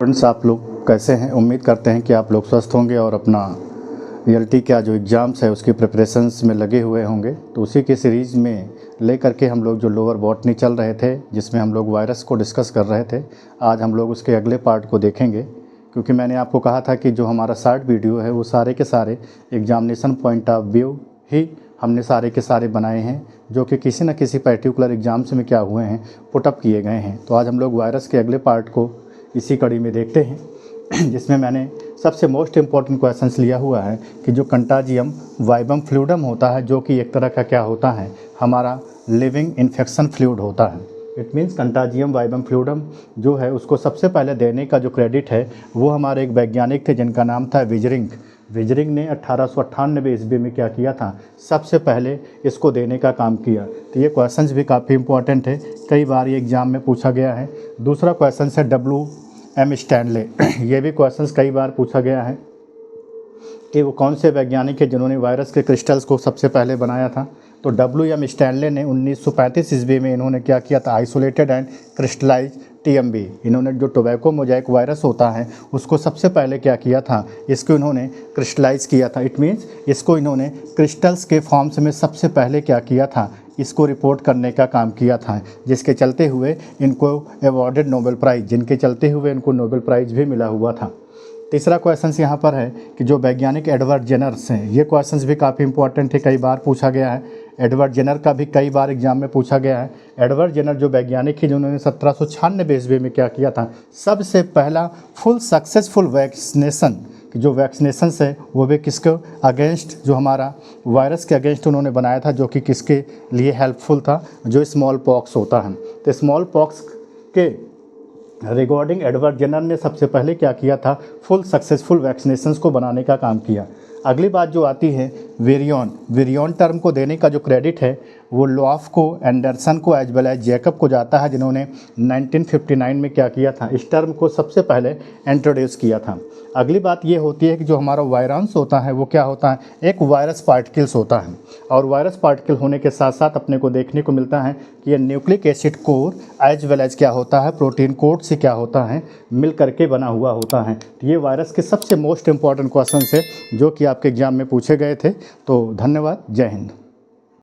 Students, आप लोग कैसे हैं? उम्मीद करते हैं कि आप लोग स्वस्थ होंगे और अपना रियलिटी का जो एग्ज़ाम्स है उसकी प्रिपरेशंस में लगे हुए होंगे। तो उसी के सीरीज़ में लेकर के हम लोग जो लोअर बॉटनी चल रहे थे, जिसमें हम लोग वायरस को डिस्कस कर रहे थे, आज हम लोग उसके अगले पार्ट को देखेंगे। क्योंकि मैंने आपको कहा था कि जो हमारा शॉर्ट वीडियो है वो सारे के सारे एग्जामिनेशन पॉइंट ऑफ व्यू ही हमने सारे के सारे बनाए हैं, जो कि किसी न किसी पर्टिकुलर एग्ज़ाम्स में क्या हुए हैं, पुटअप किए गए हैं। तो आज हम लोग वायरस के अगले पार्ट को इसी कड़ी में देखते हैं, जिसमें मैंने सबसे मोस्ट इम्पॉर्टेंट क्वेश्चंस लिया हुआ है कि जो कंटाजियम वाइबम फ्लूइडम होता है, जो कि एक तरह का क्या होता है, हमारा लिविंग इन्फेक्शन फ्लूइड होता है। इट मीन्स कंटाजियम वाइबम फ्लूइडम जो है उसको सबसे पहले देने का जो क्रेडिट है वो हमारे एक वैज्ञानिक थे जिनका नाम था विजरिंग। विजरिंग ने 1898 ईस्वी में क्या किया था, सबसे पहले इसको देने का काम किया। तो ये क्वेश्चंस भी काफ़ी इंपॉर्टेंट है, कई बार ये एग्ज़ाम में पूछा गया है। दूसरा क्वेश्चन है WM स्टैनले। ये भी क्वेश्चंस कई बार पूछा गया है कि वो कौन से वैज्ञानिक है जिन्होंने वायरस के क्रिस्टल्स को सबसे पहले बनाया था। तो WM स्टैनले ने 1935 ईस्वी में इन्होंने क्या किया था, आइसोलेटेड एंड क्रिस्टलाइज TMB। इन्होंने जो टोबैको मोज़ेक वायरस होता है उसको सबसे पहले क्या किया था, इसको इन्होंने क्रिस्टलाइज किया था। इट मीन्स इसको इन्होंने क्रिस्टल्स के फॉर्म्स में सबसे पहले क्या किया था, इसको रिपोर्ट करने का काम किया था, जिसके चलते हुए इनको अवॉर्डेड नोबेल प्राइज़, जिनके चलते हुए इनको नोबेल प्राइज़ भी मिला हुआ था। तीसरा क्वेश्चन यहाँ पर है कि जो वैज्ञानिक एडवर्ड जेनर्स हैं, ये क्वेश्चंस भी काफ़ी इंपॉर्टेंट है, कई बार पूछा गया है। एडवर्ड जेनर का भी कई बार एग्जाम में पूछा गया है। एडवर्ड जेनर जो वैज्ञानिक है जिन्होंने 1796 ईस्वी में क्या किया था, सबसे पहला फुल सक्सेसफुल वैक्सीनेशन, जो वैक्सीनेशन है वो भी किसके अगेंस्ट, जो हमारा वायरस के अगेंस्ट उन्होंने बनाया था, जो कि किसके लिए हेल्पफुल था, जो स्मॉल पॉक्स होता है। तो स्मॉल पॉक्स के रिगार्डिंग एडवर्ड जेनर ने सबसे पहले क्या किया था, फुल सक्सेसफुल वैक्सीनेशंस को बनाने का काम किया। अगली बात जो आती है विरियॉन टर्म को देने का जो क्रेडिट है वो लॉफ को, एंडरसन को, एज वेल एज जैकब को जाता है, जिन्होंने 1959 में क्या किया था, इस टर्म को सबसे पहले इंट्रोड्यूस किया था। अगली बात ये होती है कि जो हमारा वायरस होता है वो क्या होता है, एक वायरस पार्टिकल्स होता है। और वायरस पार्टिकल होने के साथ साथ अपने को देखने को मिलता है कि ये nucleic acid core as well as क्या होता है, प्रोटीन कोड से क्या होता है, मिल करके बना हुआ होता है। तो ये वायरस के सबसे मोस्ट इम्पॉर्टेंट क्वेश्चन है जो कि आपके एग्जाम में पूछे गए थे। तो धन्यवाद, जय हिंद।